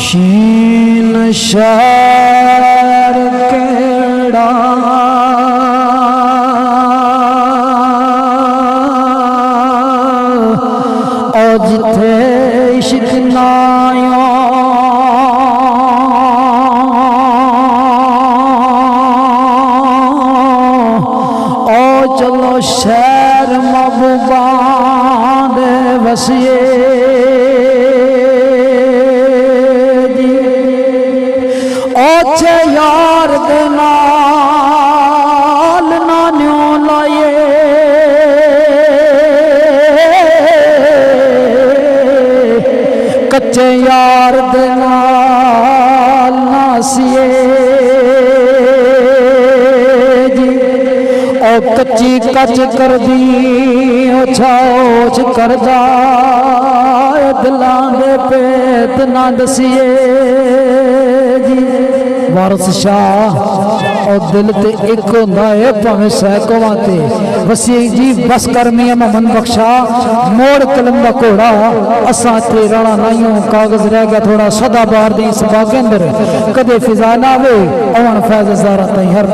शीन शहर केड़ा ओ जिथे इश्क नायो ओ चलो शहर महबूबा दे वसिए ओछे यार दे नाल नान्यो लाए कच्चे यार दे नाल नासिए जी ओ कच्ची कच कर दी ओछ कर जा दिलां दे पेत ना दसिए वारस शाह और दिल ते एक होंदा है भावें सैकड़ों ते वसी जी बस कर मियां मोहम्मद बख्शा मोड़ कलम दा घोड़ा असां ते राणा नाइयों कागज रह गया थोड़ा सदा बार दी इस बाग अंदर कदे फिजा ना आवे अवन फैज ज़ारा ताई हर